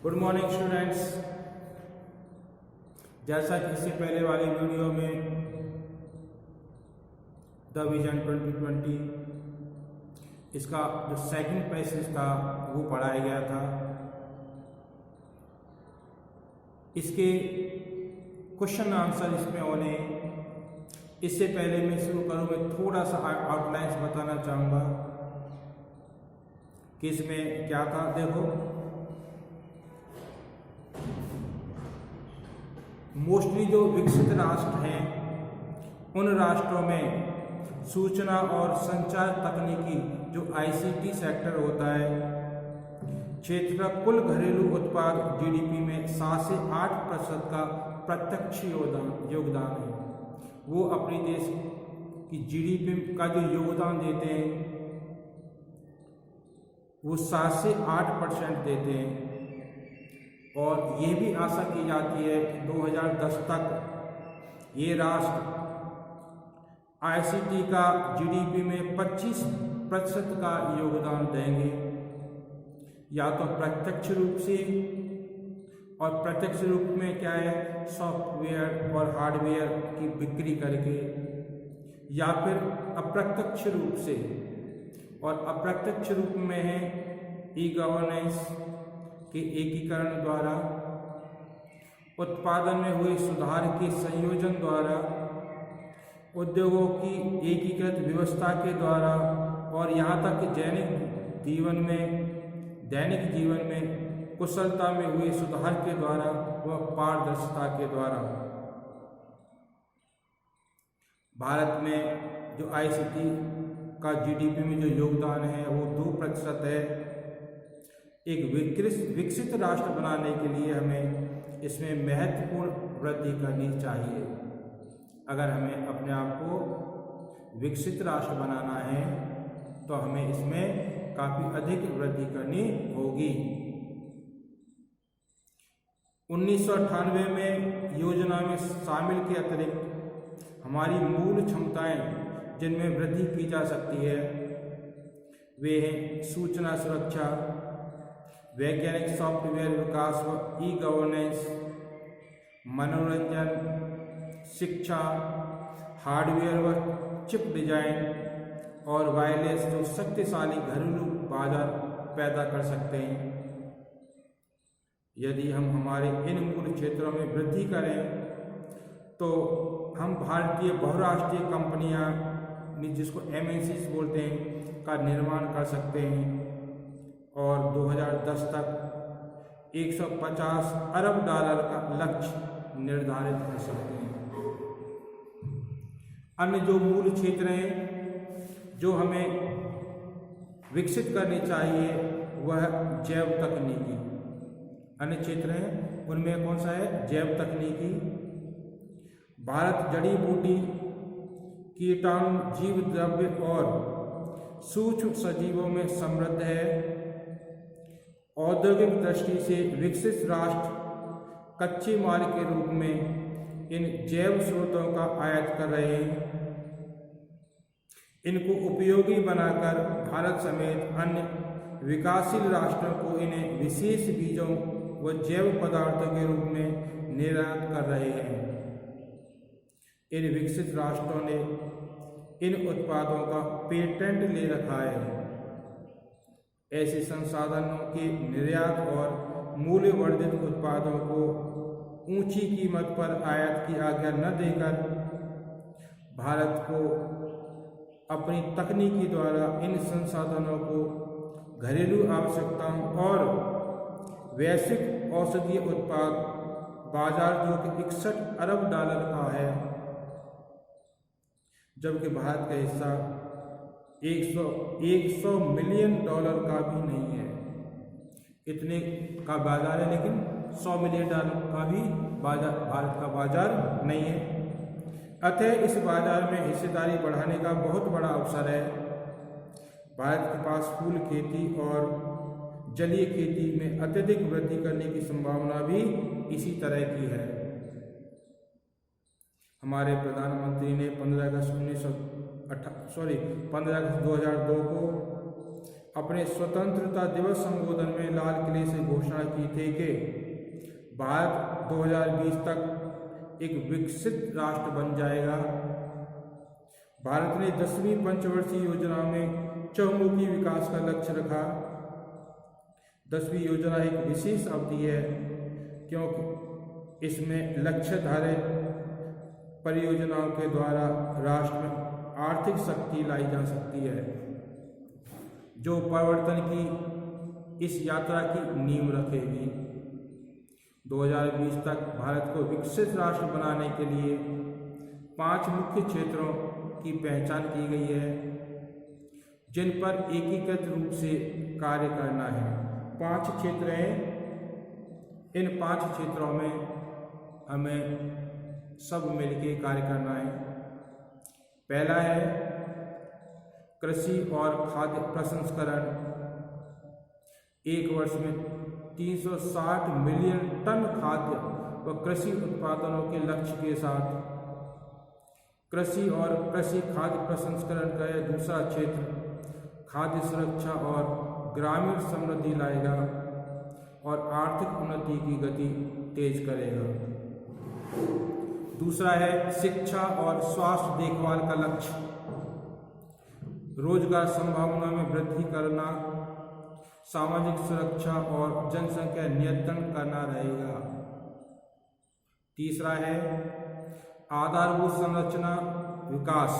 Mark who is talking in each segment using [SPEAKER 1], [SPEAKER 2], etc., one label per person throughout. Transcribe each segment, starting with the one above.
[SPEAKER 1] Good morning students. जैसा कि इससे पहले वाली वीडियो में द विजन 2020 इसका जो सेकंड पैसेज था वो पढ़ाया गया था। इसके क्वेश्चन आंसर इसमें होने, इससे पहले मैं शुरू करूँ मैं थोड़ा सा आउटलाइंस बताना चाहूँगा कि इसमें क्या था। देखो, मोस्टली जो विकसित राष्ट्र हैं उन राष्ट्रों में सूचना और संचार तकनीकी जो आईसीटी सेक्टर होता है, क्षेत्र का कुल घरेलू उत्पाद जीडीपी में 7 से 8% का प्रत्यक्ष योगदान है। वो अपने देश की जीडीपी का जो योगदान देते हैं वो 7 से 8% देते हैं। और ये भी आशा की जाती है कि 2010 तक ये राष्ट्र आईसीटी का जीडीपी में 25% का योगदान देंगे, या तो प्रत्यक्ष रूप से, और प्रत्यक्ष रूप में क्या है, सॉफ्टवेयर और हार्डवेयर की बिक्री करके, या फिर अप्रत्यक्ष रूप से। और अप्रत्यक्ष रूप में है ई गवर्नेंस के एकीकरण द्वारा, उत्पादन में हुए सुधार के संयोजन द्वारा, उद्योगों की एकीकृत व्यवस्था के द्वारा, और यहाँ तक कि दैनिक जीवन में कुशलता में हुए सुधार के द्वारा व पारदर्शिता के द्वारा। भारत में जो आईसीटी का जीडीपी में जो योगदान है वो 2% है। एक विकसित राष्ट्र बनाने के लिए हमें इसमें महत्वपूर्ण वृद्धि करनी चाहिए। अगर हमें अपने आप को विकसित राष्ट्र बनाना है तो हमें इसमें काफ़ी अधिक वृद्धि करनी होगी। 1998 में योजना में शामिल के अतिरिक्त हमारी मूल क्षमताएं जिनमें वृद्धि की जा सकती है वे हैं सूचना सुरक्षा, वैज्ञानिक सॉफ्टवेयर विकास व ई गवर्नेंस, मनोरंजन, शिक्षा, हार्डवेयर व चिप डिजाइन, और वायरलेस जो शक्तिशाली घरेलू बाजार पैदा कर सकते हैं। यदि हम हमारे इन मूल क्षेत्रों में वृद्धि करें तो हम भारतीय बहुराष्ट्रीय कंपनियां जिसको एमएनसीज बोलते हैं का निर्माण कर सकते हैं, और 2010 तक $150 अरब का लक्ष्य निर्धारित कर सकते हैं। अन्य जो मूल क्षेत्र हैं जो हमें विकसित करनी चाहिए वह जैव तकनीकी। अन्य क्षेत्र हैं उनमें कौन सा है, जैव तकनीकी। भारत जड़ी बूटी, कीटाणु, जीव द्रव्य और सूक्ष्म सजीवों में समृद्ध है। औद्योगिक दृष्टि से विकसित राष्ट्र कच्चे माल के रूप में इन जैव स्रोतों का आयात कर रहे हैं। इनको उपयोगी बनाकर भारत समेत अन्य विकासशील राष्ट्रों को इन्हें विशेष बीजों व जैव पदार्थों के रूप में निर्यात कर रहे हैं। इन विकसित राष्ट्रों ने इन उत्पादों का पेटेंट ले रखा है। ऐसे संसाधनों के निर्यात और मूल्यवर्धित उत्पादों को ऊंची कीमत पर आयात की आज्ञा न देकर भारत को अपनी तकनीकी द्वारा इन संसाधनों को घरेलू आवश्यकताओं और वैश्विक औषधीय उत्पाद बाजार जो कि $61 अरब का है, जबकि भारत का हिस्सा 100 मिलियन डॉलर का भी नहीं है। इतने का बाजार है लेकिन $100 मिलियन का भी भारत का बाजार नहीं है। अतः इस बाजार में हिस्सेदारी बढ़ाने का बहुत बड़ा अवसर है। भारत के पास फूल खेती और जलीय खेती में अत्यधिक वृद्धि करने की संभावना भी इसी तरह की है। हमारे प्रधानमंत्री ने 15 अगस्त 2002 को अपने स्वतंत्रता दिवस संबोधन में लाल किले से घोषणा की थी कि भारत 2020 तक एक विकसित राष्ट्र बन जाएगा। भारत ने 10वीं पंचवर्षीय योजना में चहुमुखी विकास का लक्ष्य रखा। 10वीं योजना एक विशेष अवधि है क्योंकि इसमें लक्ष्य धारित परियोजनाओं के द्वारा राष्ट्र में आर्थिक शक्ति लाई जा सकती है, जो परिवर्तन की इस यात्रा की नींव रखेगी। 2020 तक भारत को विकसित राष्ट्र बनाने के लिए 5 मुख्य क्षेत्रों की पहचान की गई है, जिन पर एकीकृत रूप से कार्य करना है। 5 क्षेत्र हैं। इन 5 क्षेत्रों में हमें सब मिलकर कार्य करना है। पहला है कृषि और खाद्य प्रसंस्करण। एक वर्ष में 360 मिलियन टन खाद्य व कृषि उत्पादनों के लक्ष्य के साथ कृषि और कृषि खाद्य प्रसंस्करण का यह दूसरा क्षेत्र खाद्य सुरक्षा और ग्रामीण समृद्धि लाएगा और आर्थिक उन्नति की गति तेज करेगा। दूसरा है शिक्षा और स्वास्थ्य देखभाल का लक्ष्य। रोजगार संभावना में वृद्धि करना, सामाजिक सुरक्षा और जनसंख्या नियंत्रण करना रहेगा। तीसरा है आधारभूत संरचना विकास,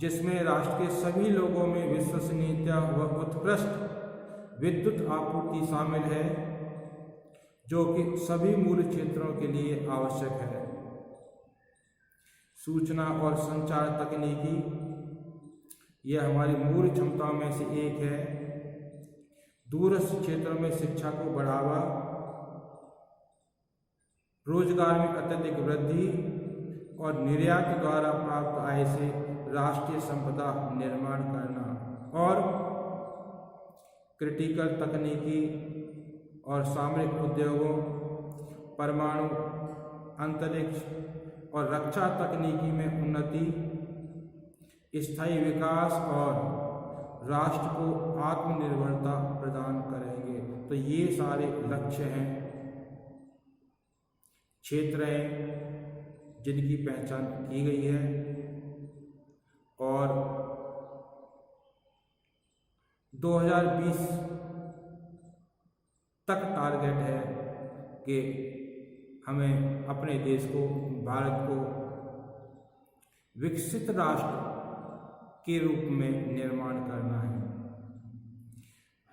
[SPEAKER 1] जिसमें राष्ट्र के सभी लोगों में विश्वसनीयता व उत्कृष्ट विद्युत आपूर्ति शामिल है, जो कि सभी मूल क्षेत्रों के लिए आवश्यक है। सूचना और संचार तकनीकी, यह हमारी मूल क्षमताओं में से एक है। दूरस्थ क्षेत्रों में शिक्षा को बढ़ावा, रोजगार में अत्यधिक वृद्धि और निर्यात द्वारा प्राप्त आय से राष्ट्रीय संपदा निर्माण करना और क्रिटिकल तकनीकी और सामरिक उद्योगों, परमाणु, अंतरिक्ष और रक्षा तकनीकी में उन्नति, स्थायी विकास और राष्ट्र को आत्मनिर्भरता प्रदान करेंगे। तो ये सारे लक्ष्य हैं, क्षेत्र हैं जिनकी पहचान की गई है और 2020 तक टारगेट है कि हमें अपने देश को, भारत को विकसित राष्ट्र के रूप में निर्माण करना है।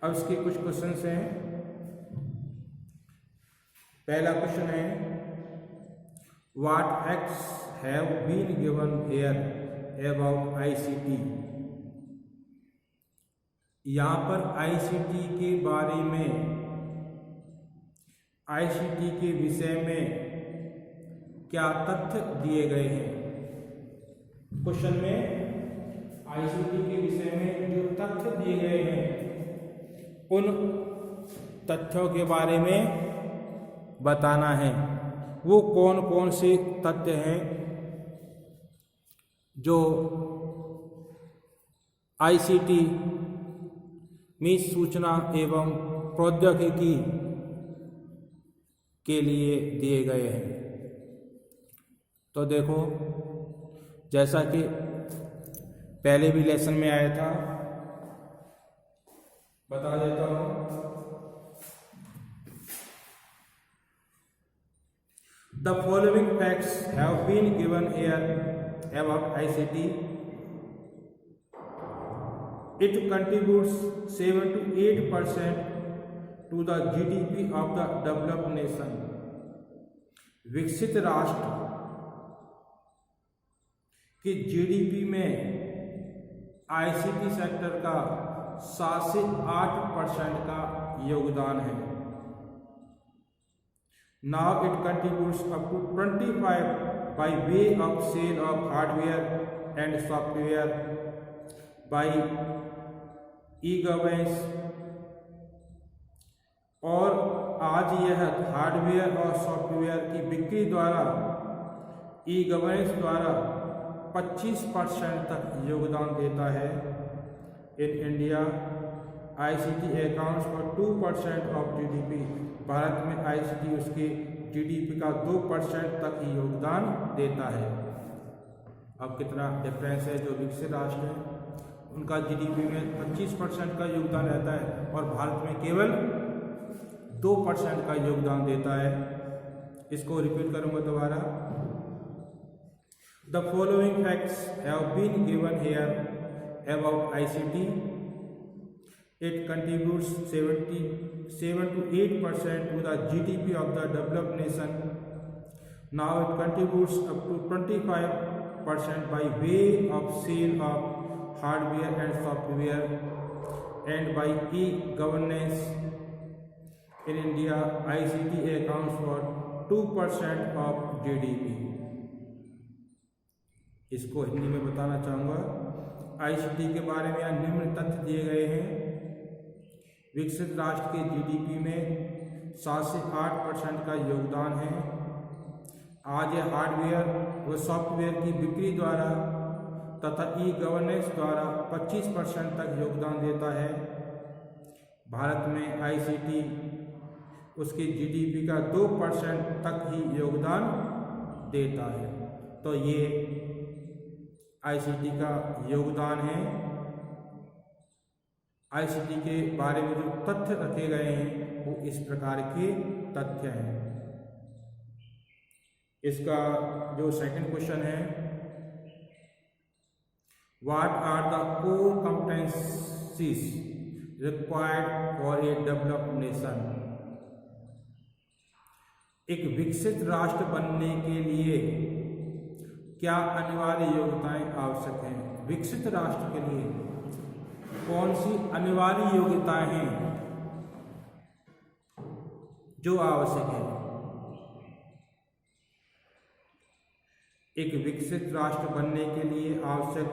[SPEAKER 1] अब इसके कुछ क्वेश्चंस हैं। पहला क्वेश्चन है what facts have been given here about ICT. यहाँ पर आईसीटी के बारे में, आईसीटी के विषय में क्या तथ्य दिए गए हैं। क्वेश्चन में आईसीटी के विषय में जो तथ्य दिए गए हैं उन तथ्यों के बारे में बताना है। वो कौन कौन से तथ्य हैं जो आईसीटी में सूचना एवं प्रौद्योगिकी के लिए दिए गए हैं। तो देखो, जैसा कि पहले भी लेसन में आया था, बता देता हूं। The following facts have been given here about ICT. It contributes 7 to 8% to the GDP of the developed nation. विकसित राष्ट्र की जीडीपी में आईसीटी सेक्टर का 7 से 8% का योगदान है। Now it contributes up to 25 by way of sale of hardware and software, by e-governance, और आज यह हार्डवेयर और सॉफ्टवेयर की बिक्री द्वारा, ई-गवर्नेंस द्वारा 25% तक योगदान देता है in India. ICT accounts for 2% of GDP। Bharat में ICT उसके GDP का 2% तक ही योगदान देता है। अब कितना डिफरेंस है, जो विकसित राष्ट्र है उनका GDP में 25% का योगदान रहता है और भारत में केवल 2% का योगदान देता है। इसको रिपीट करूंगा दोबारा। The following facts have been given here about ICT। It contributes 77 to 8% to the GDP of the developed nation. Now it contributes up to 25% by way of sale of hardware and software and by e-governance. In India, ICT accounts for 2% of GDP. इसको हिंदी में बताना चाहूँगा। ICT के बारे में यहाँ निम्न तथ्य दिए गए हैं। विकसित राष्ट्र के GDP में 7 से 8% का योगदान है। आज यह हार्डवेयर व सॉफ्टवेयर की बिक्री द्वारा तथा ई-गवर्नेंस द्वारा 25% तक योगदान देता है। भारत में ICT उसके GDP का 2% तक ही योगदान देता है। तो ये ICT का योगदान है। ICT के बारे में जो तथ्य रखे गए हैं वो इस प्रकार के तथ्य हैं। इसका जो सेकंड क्वेश्चन है, what are the core competencies required for a developed nation. एक विकसित राष्ट्र बनने के लिए क्या अनिवार्य योग्यताएं आवश्यक हैं। विकसित राष्ट्र के लिए कौन सी अनिवार्य योग्यताएं हैं जो आवश्यक है। एक विकसित राष्ट्र बनने के लिए आवश्यक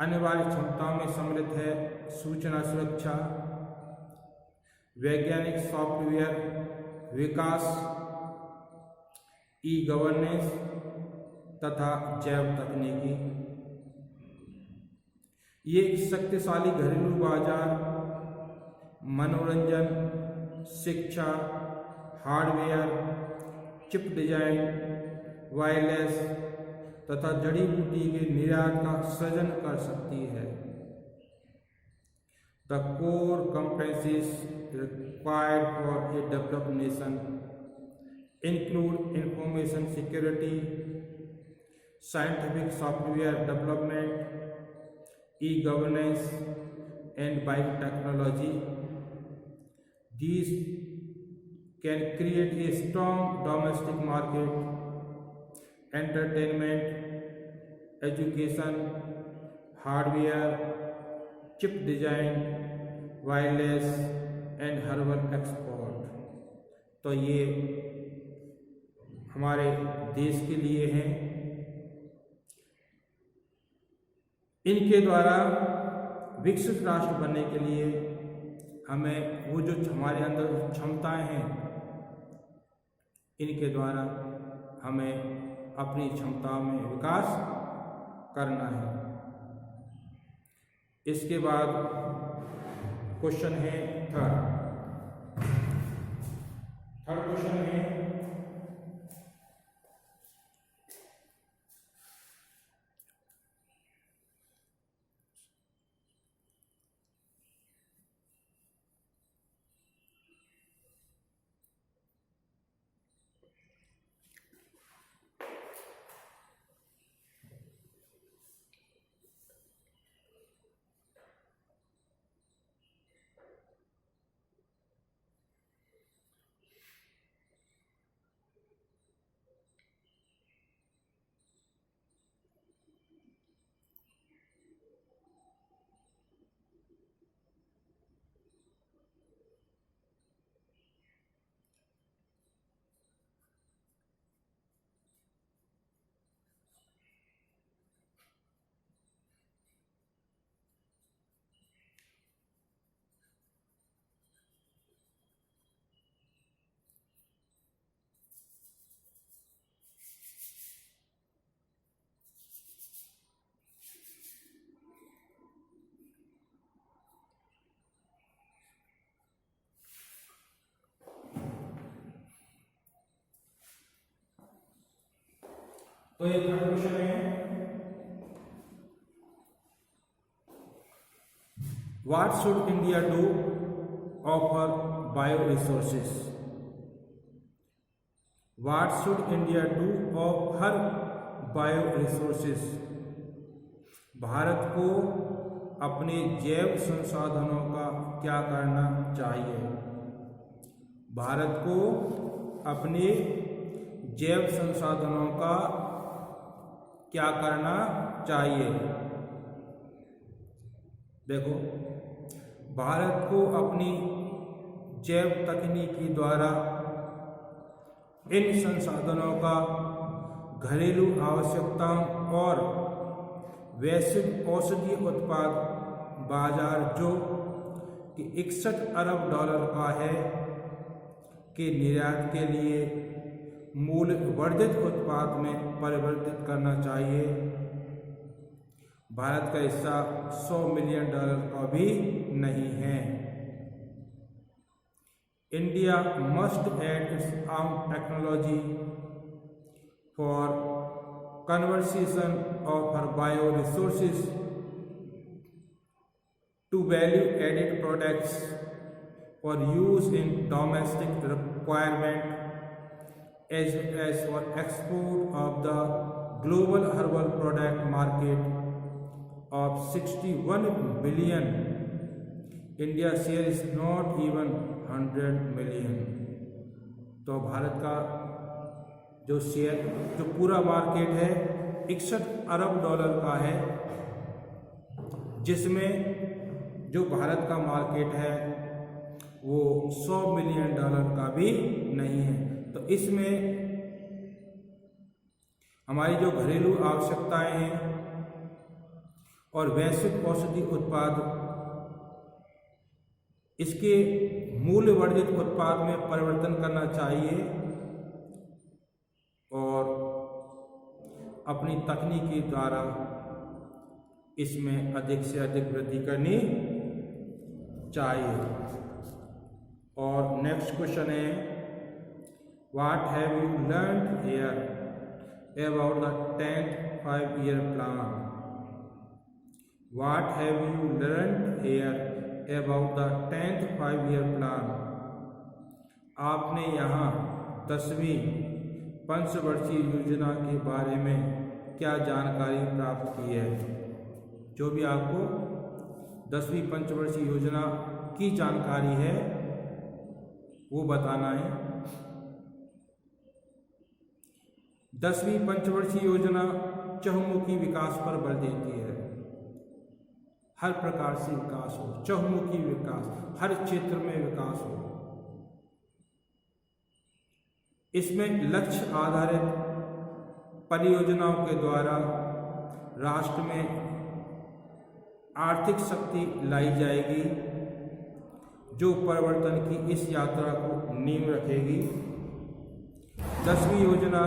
[SPEAKER 1] अनिवार्य क्षमताओं में सम्मिलित है सूचना सुरक्षा, वैज्ञानिक सॉफ्टवेयर विकास, ई-गवर्नेंस तथा जैव तकनीकी। ये एक शक्तिशाली घरेलू बाजार, मनोरंजन, शिक्षा, हार्डवेयर, चिप डिजाइन, वायरलेस तथा जड़ी बूटी के निर्यात का सृजन कर सकती है। The core competencies required for a developed nation include information security, scientific software development, e-governance and biotechnology. These can create a strong domestic market, entertainment, education, hardware, chip design, wireless and herbal export। तो ये हमारे देश के लिए हैं। इनके द्वारा विकसित राष्ट्र बनने के लिए हमें वो जो हमारे अंदर क्षमताएं हैं, इनके द्वारा हमें अपनी क्षमताओं में विकास करना है। इसके बाद क्वेश्चन है थर्ड क्वेश्चन है तो ये थर्ड क्वेश्चन है, what should India do offer bio resources? What should India do offer bio resources? Bharat को अपने जैव संसाधनों का क्या करना चाहिए? भारत को अपने जैव संसाधनों का क्या करना चाहिए? देखो, भारत को अपनी जैव तकनीकी द्वारा इन संसाधनों का घरेलू आवश्यकताओं और वैश्विक औषधीय उत्पाद बाजार जो कि 61 अरब डॉलर का है के निर्यात के लिए मूल्य वर्धित उत्पाद में परिवर्तित करना चाहिए। भारत का हिस्सा $100 मिलियन का भी नहीं है। India must add it's own technology for conversion of her bio resources to value added products for use in domestic requirement as well as for export of the global herbal product market of 61 billion. India share is not even 100 million. तो भारत का जो share, जो पूरा market है 61 अरब dollar का है, जिसमें जो भारत का मार्केट है वो $100 मिलियन का भी नहीं है। तो इसमें हमारी जो घरेलू आवश्यकताएं हैं और वैश्विक औषधि उत्पाद, इसके मूल्य वर्धित उत्पाद में परिवर्तन करना चाहिए और अपनी तकनीकी द्वारा इसमें अधिक से अधिक वृद्धि करनी चाहिए। और नेक्स्ट क्वेश्चन है, what have you learned here about the 10th 5-year plan? What have you learned here about the 10th 5-year plan? आपने यहाँ 10वीं पंचवर्षीय योजना के बारे में क्या जानकारी प्राप्त की है? जो भी आपको 10वीं पंचवर्षीय योजना की जानकारी है वो बताना है। 10वीं पंचवर्षीय योजना चहुमुखी विकास पर बल देती है। हर प्रकार से विकास हो, चहुमुखी विकास, हर क्षेत्र में विकास हो। इसमें लक्ष्य आधारित परियोजनाओं के द्वारा राष्ट्र में आर्थिक शक्ति लाई जाएगी जो परिवर्तन की इस यात्रा को नींव रखेगी। 10वीं योजना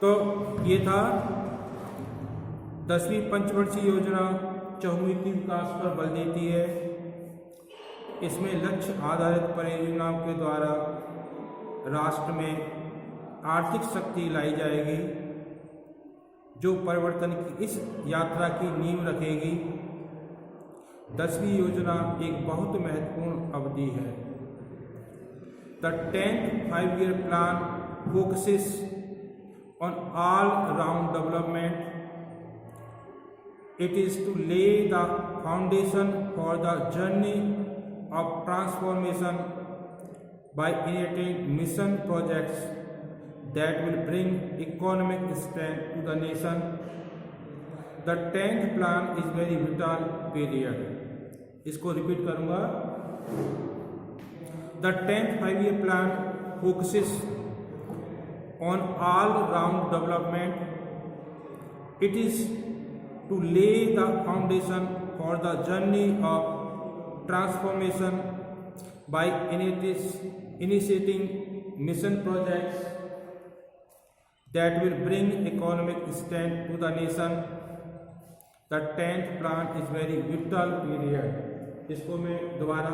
[SPEAKER 1] तो ये था 10वीं पंचवर्षीय योजना चहुमुखी विकास पर बल देती है। इसमें लक्ष्य आधारित परियोजनाओं के द्वारा राष्ट्र में आर्थिक शक्ति लाई जाएगी जो परिवर्तन की इस यात्रा की नींव रखेगी। 10वीं योजना एक बहुत महत्वपूर्ण अवधि है। The 10th 5-year plan focuses on all-round development It is to lay the foundation for the journey of transformation by initiating mission projects that will bring economic strength to the nation. The 10th plan is very vital period. इसको repeat करूंगा. The 10th 5-year plan focuses on all-round development. It is to lay the foundation for the journey of transformation by initiating mission projects that will bring economic strength to the nation. The 10th plan is very vital period. इसको मैं दोबारा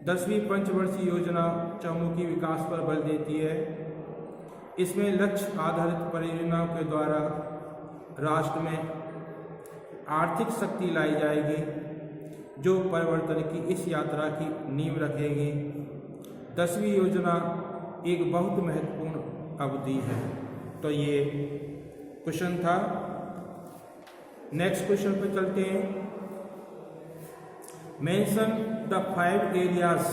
[SPEAKER 1] 10वीं पंचवर्षीय योजना चहुमुखी विकास पर बल देती है. इसमें लक्ष्य आधारित परियोजनाओं के द्वारा राष्ट्र में आर्थिक शक्ति लाई जाएगी जो परिवर्तन की इस यात्रा की नींव रखेगी. 10वीं योजना एक बहुत महत्वपूर्ण अवधि है. तो ये क्वेश्चन था. नेक्स्ट क्वेश्चन पे चलते हैं. Mention the 5 areas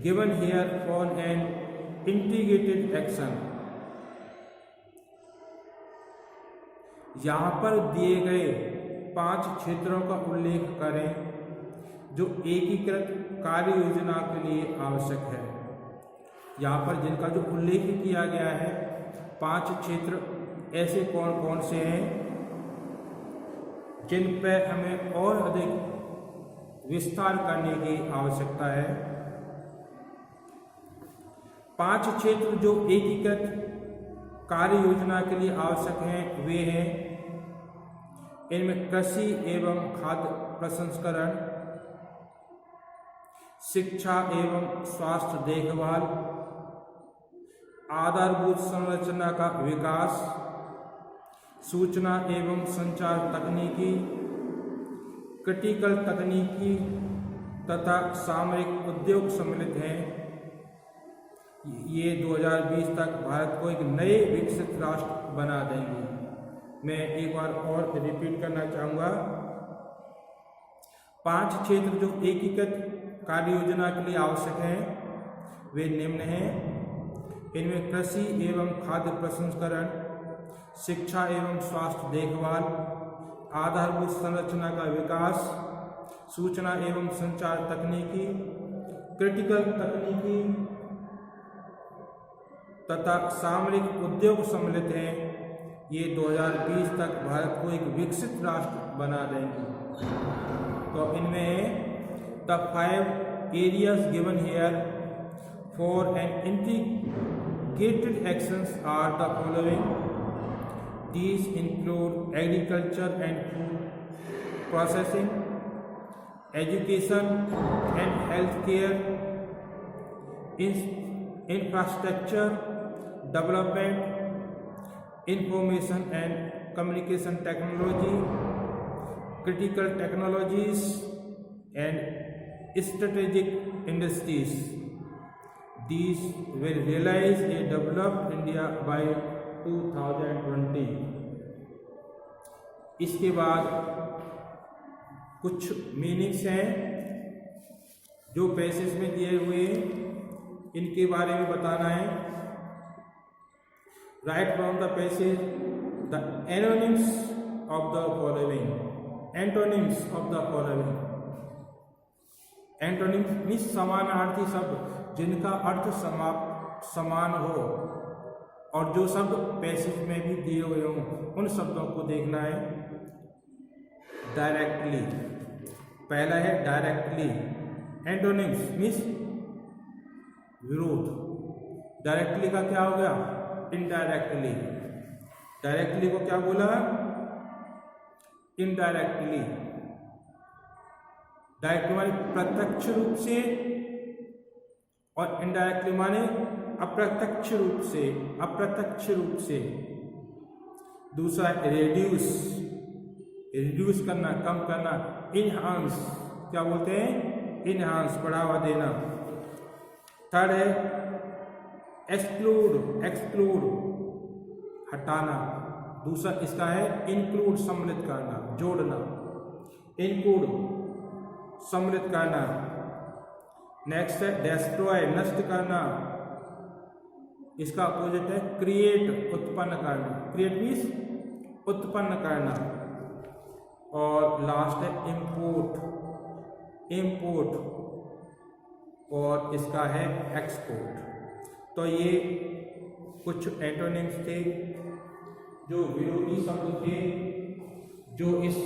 [SPEAKER 1] given here for an integrated action. यहाँ पर दिए गए 5 क्षेत्रों का उल्लेख करें जो एकीकृत कार्य योजना के लिए आवश्यक है. यहाँ पर जिनका जो उल्लेख किया गया है 5 क्षेत्र ऐसे कौन कौन से हैं जिन पर हमें और अधिक विस्तार करने की आवश्यकता है. 5 क्षेत्र जो एकीकृत कार्य योजना के लिए आवश्यक हैं वे हैं. इनमें कृषि एवं खाद्य प्रसंस्करण, शिक्षा एवं स्वास्थ्य देखभाल, आधारभूत संरचना का विकास, सूचना एवं संचार तकनीकी, क्रिटिकल तकनीकी तथा सामरिक उद्योग सम्मिलित हैं. ये 2020 तक भारत को एक नए विकसित राष्ट्र बना देंगे. मैं एक बार और रिपीट करना चाहूँगा. 5 क्षेत्र जो एकीकृत कार्य योजना के लिए आवश्यक हैं वे निम्न हैं. इनमें कृषि एवं खाद्य प्रसंस्करण, शिक्षा एवं स्वास्थ्य देखभाल, आधारभूत संरचना का विकास, सूचना एवं संचार तकनीकी, क्रिटिकल तकनीकी तथा सामरिक उद्योग सम्मिलित हैं. ये 2020 तक भारत को एक विकसित राष्ट्र बना देंगे. तो इनमें the 5 areas given here for an integrated actions are the following. These include agriculture and food processing, education and healthcare, infrastructure development, information and communication technology, critical technologies and strategic industries. These will realize a developed India by 2020. इसके बाद कुछ meanings हैं जो passage में दिए हुए हैं, इनके बारे में बताना है. Right from the passage the antonyms of the following. Antonyms of the following. Antonyms means समानार्थी शब्द जिनका अर्थ समान हो और जो शब्द पैसेज में भी दिए हुए हों उन शब्दों को देखना है. डायरेक्टली, पहला है डायरेक्टली. एंटोनिम्स मीन्स विरोध. डायरेक्टली का क्या हो गया? इनडायरेक्टली. डायरेक्टली को क्या बोला? इनडायरेक्टली. डायरेक्टली माने प्रत्यक्ष रूप से और इनडायरेक्टली माने अप्रत्यक्ष रूप से. अप्रत्यक्ष रूप से. दूसरा रिड्यूस. रिड्यूस करना, कम करना. इनहांस, क्या बोलते हैं? इनहांस, बढ़ावा देना. थर्ड है एक्सक्लूड. एक्सक्लूड, हटाना. दूसरा इसका है इंक्लूड, सम्मिलित करना, जोड़ना, इंक्लूड सम्मिलित करना। नेक्स्ट है डेस्ट्रॉय, नष्ट करना, इसका अपोजिट है क्रिएट, उत्पन्न करना, क्रिएट मीन्स उत्पन्न करना। और लास्ट है इंपोर्ट, इंपोर्ट, और इसका है एक्सपोर्ट। तो ये कुछ एंटोनिम्स थे, जो विरोधी शब्द थे, जो इस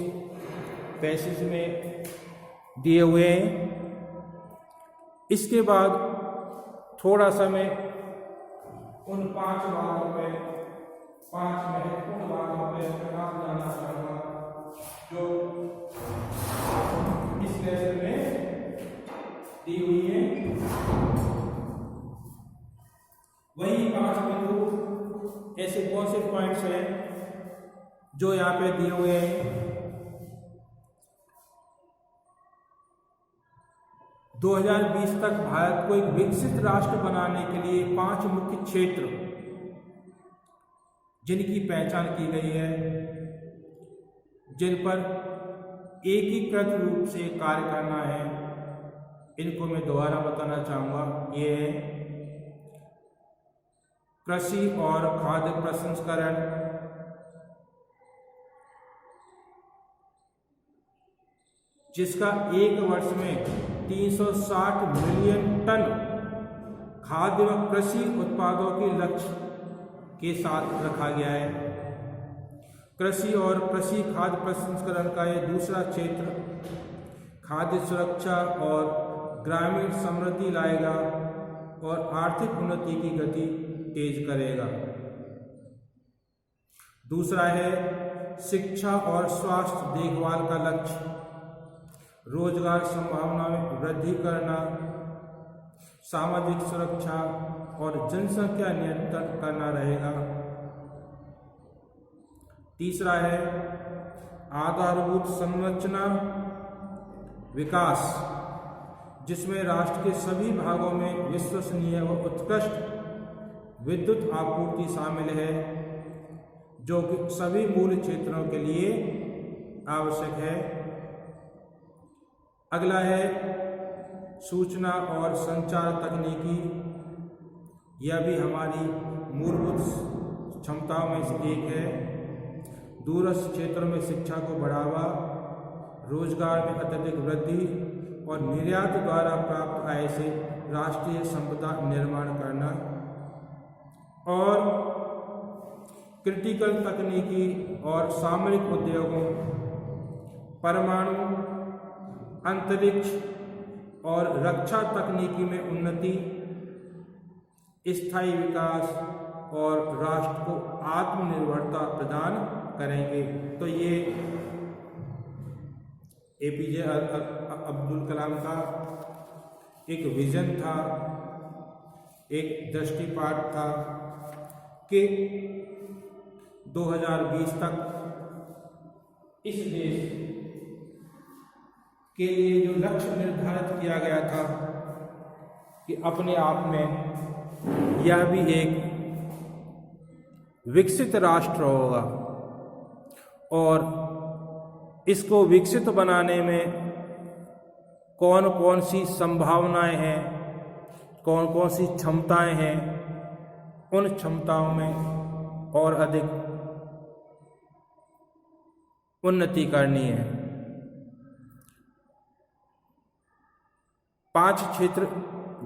[SPEAKER 1] पैसेज में दिए हुए हैं। इसके बाद थोड़ा सा मैं उन 5 बातों पे, 5 महत्वपूर्ण बातों पे प्रकाश डालना चाहूँगा जो इस लेसन में दी हुई है। वही 5 बिंदु ऐसे कौन से पॉइंट्स हैं जो यहाँ पे दिए हुए हैं। 2020 तक भारत को एक विकसित राष्ट्र बनाने के लिए 5 मुख्य क्षेत्र जिनकी पहचान की गई है, जिन पर एकीकृत रूप से कार्य करना है, इनको मैं दोबारा बताना चाहूँगा। ये है कृषि और खाद्य प्रसंस्करण, जिसका एक वर्ष में 360 मिलियन टन खाद्य व कृषि उत्पादों के लक्ष्य के साथ रखा गया है। कृषि और कृषि खाद्य प्रसंस्करण का यह दूसरा क्षेत्र खाद्य सुरक्षा और ग्रामीण समृद्धि लाएगा और आर्थिक उन्नति की गति तेज करेगा। दूसरा है शिक्षा और स्वास्थ्य देखभाल का लक्ष्य, रोजगार संभावना में वृद्धि करना, सामाजिक सुरक्षा और जनसंख्या नियंत्रण करना रहेगा। तीसरा है आधारभूत संरचना विकास, जिसमें राष्ट्र के सभी भागों में विश्वसनीय व उत्कृष्ट विद्युत आपूर्ति शामिल है, जो कि सभी मूल क्षेत्रों के लिए आवश्यक है। अगला है सूचना और संचार तकनीकी, यह भी हमारी मूलभूत क्षमताओं में से एक है। दूरस्थ क्षेत्रों में शिक्षा को बढ़ावा, रोजगार में अत्यधिक वृद्धि और निर्यात द्वारा प्राप्त आय से राष्ट्रीय संपदा निर्माण करना, और क्रिटिकल तकनीकी और सामरिक उद्योगों, परमाणु, अंतरिक्ष और रक्षा तकनीकी में उन्नति, स्थायी विकास और राष्ट्र को आत्मनिर्भरता प्रदान करेंगे। तो ये एपीजे अब्दुल कलाम का एक विजन था, एक दृष्टिपात था कि 2020 तक इस देश के लिए जो लक्ष्य निर्धारित किया गया था कि अपने आप में यह भी एक विकसित राष्ट्र होगा, और इसको विकसित बनाने में कौन कौन सी संभावनाएं हैं, कौन कौन सी क्षमताएं हैं, उन क्षमताओं में और अधिक उन्नति करनी है। 5 क्षेत्र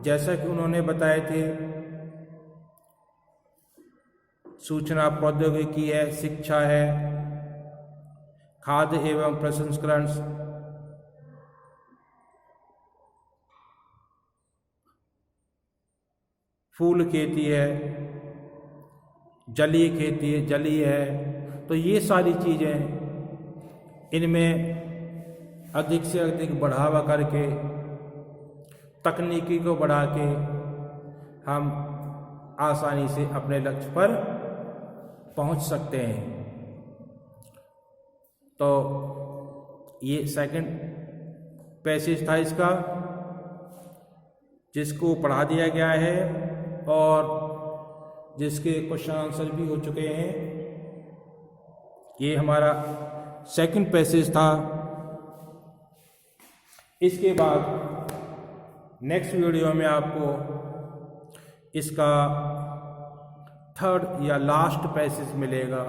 [SPEAKER 1] जैसा कि उन्होंने बताए थे, सूचना प्रौद्योगिकी है, शिक्षा है, खाद्य एवं प्रसंस्करण, फूल खेती है, जलीय खेती है, जलीय है। तो ये सारी चीज़ें, इनमें अधिक से अधिक बढ़ावा करके, तकनीकी को बढ़ा के हम आसानी से अपने लक्ष्य पर पहुंच सकते हैं। तो ये सेकंड पैसेज था इसका, जिसको पढ़ा दिया गया है और जिसके क्वेश्चन आंसर भी हो चुके हैं। ये हमारा सेकंड पैसेज था। इसके बाद नेक्स्ट वीडियो में आपको इसका थर्ड या लास्ट पैसेज मिलेगा।